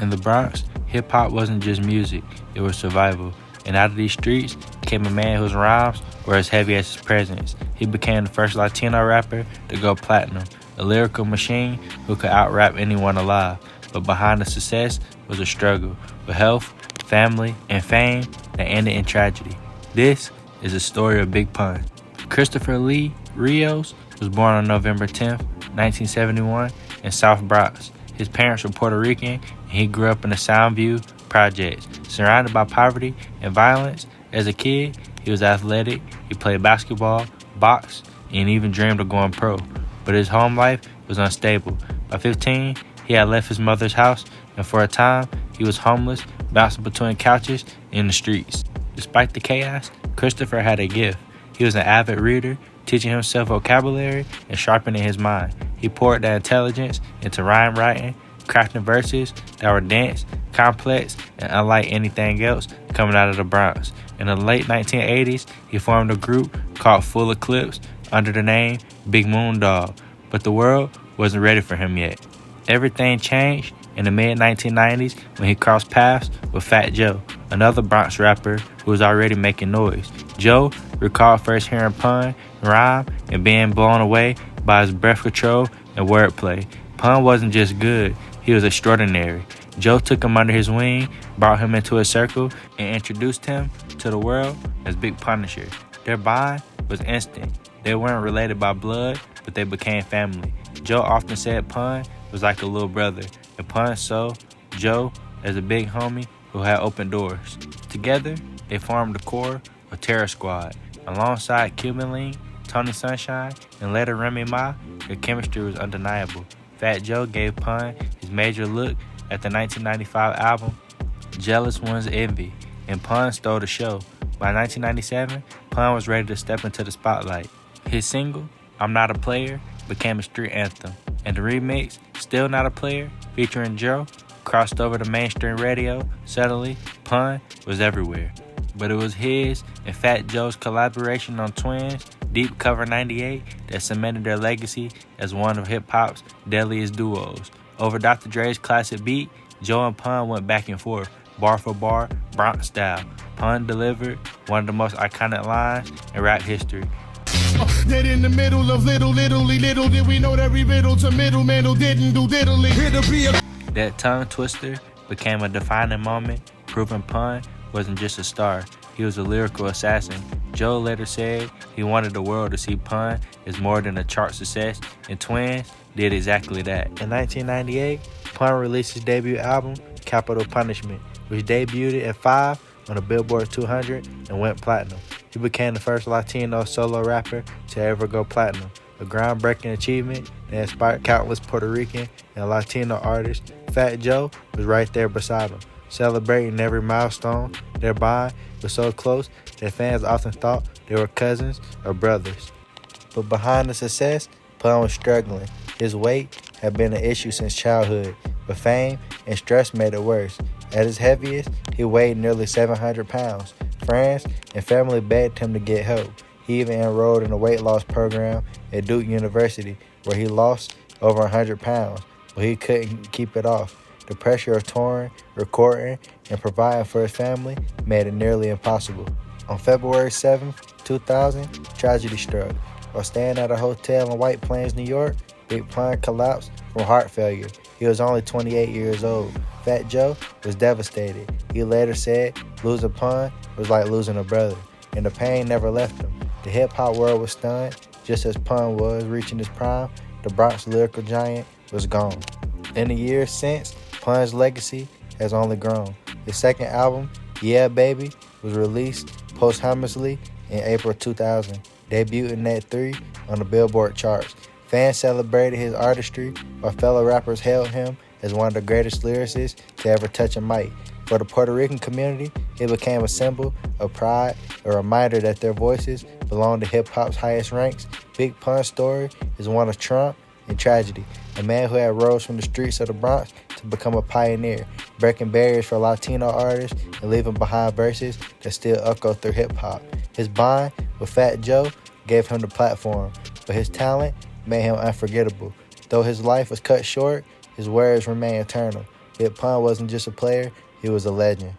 In the Bronx, hip-hop wasn't just music, it was survival. And out of these streets came a man whose rhymes were as heavy as his presence. He became the first Latino rapper to go platinum, a lyrical machine who could out-rap anyone alive. But behind the success was a struggle with health, family, and fame that ended in tragedy. This is the story of Big Pun. Christopher Lee Rios was born on November 10th, 1971 in South Bronx. His parents were Puerto Rican, and he grew up in the Soundview projects. Surrounded by poverty and violence, as a kid, he was athletic, he played basketball, boxed, and even dreamed of going pro. But his home life was unstable. By 15, he had left his mother's house, and for a time, he was homeless, bouncing between couches in the streets. Despite the chaos, Christopher had a gift. He was an avid reader, teaching himself vocabulary and sharpening his mind. He poured that intelligence into rhyme writing, crafting verses that were dense, complex, and unlike anything else coming out of the Bronx. In the late 1980s, he formed a group called Full Eclipse under the name Big Moon Dog, but the world wasn't ready for him yet. Everything changed in the mid-1990s when he crossed paths with Fat Joe, another Bronx rapper who was already making noise. Joe recalled first hearing Pun rhyme and being blown away by his breath control and wordplay. Pun wasn't just good, he was extraordinary. Joe took him under his wing, brought him into his circle, and introduced him to the world as Big Punisher. Their bond was instant. They weren't related by blood, but they became family. Joe often said Pun was like a little brother, and Pun saw Joe as a big homie who had open doors. Together, they formed the core of Terror Squad. Alongside Cuban Link, Tony Sunshine, and later Remy Ma, their chemistry was undeniable. Fat Joe gave Pun his major look at the 1995 album Jealous One's Envy, and Pun stole the show. By 1997, Pun was ready to step into the spotlight. His single, I'm Not a Player, became a street anthem, and the remix, Still Not a Player, featuring Joe, crossed over to mainstream radio. Suddenly, Pun was everywhere. But it was his and Fat Joe's collaboration on Twins' Deep Cover 98 that cemented their legacy as one of hip-hop's deadliest duos. Over Dr. Dre's classic beat, Joe and Pun went back and forth, bar for bar, Bronx style. Pun delivered one of the most iconic lines in rap history. Dead in the middle of little did we know that we riddle to middleman who didn't do diddly. That tongue twister became a defining moment, proving Pun wasn't just a star, he was a lyrical assassin. Joe later said he wanted the world to see Pun as more than a chart success, and Twins did exactly that. In 1998, Pun released his debut album, Capital Punishment, which debuted at 5 on the Billboard 200 and went platinum. He became the first Latino solo rapper to ever go platinum, a groundbreaking achievement that inspired countless Puerto Rican and Latino artists. Fat Joe was right there beside him, celebrating every milestone. Their bond was so close that fans often thought they were cousins or brothers. But behind the success, Pun was struggling. His weight had been an issue since childhood, but fame and stress made it worse. At his heaviest, he weighed nearly 700 pounds. Friends and family begged him to get help. He even enrolled in a weight loss program at Duke University, where he lost over 100 pounds, but he couldn't keep it off. The pressure of touring, recording, and providing for his family made it nearly impossible. On February 7, 2000, tragedy struck. While staying at a hotel in White Plains, New York, Big Pun collapsed from heart failure. He was only 28 years old. Fat Joe was devastated. He later said losing Pun was like losing a brother, and the pain never left him. The hip-hop world was stunned. Just as Pun was reaching his prime, the Bronx lyrical giant was gone. In the years since, Pun's legacy has only grown. His second album, Yeah Baby, was released posthumously in April 2000, debuting at 3 on the Billboard charts. Fans celebrated his artistry, while fellow rappers hailed him as one of the greatest lyricists to ever touch a mic. For the Puerto Rican community, it became a symbol of pride, a reminder that their voices belong to hip-hop's highest ranks. Big Pun's story is one of triumph and tragedy, a man who had rose from the streets of the Bronx to become a pioneer, breaking barriers for Latino artists and leaving behind verses that still echo through hip-hop. His bond with Fat Joe gave him the platform, but his talent made him unforgettable. Though his life was cut short, his words remain eternal. Kid Pun wasn't just a player, he was a legend.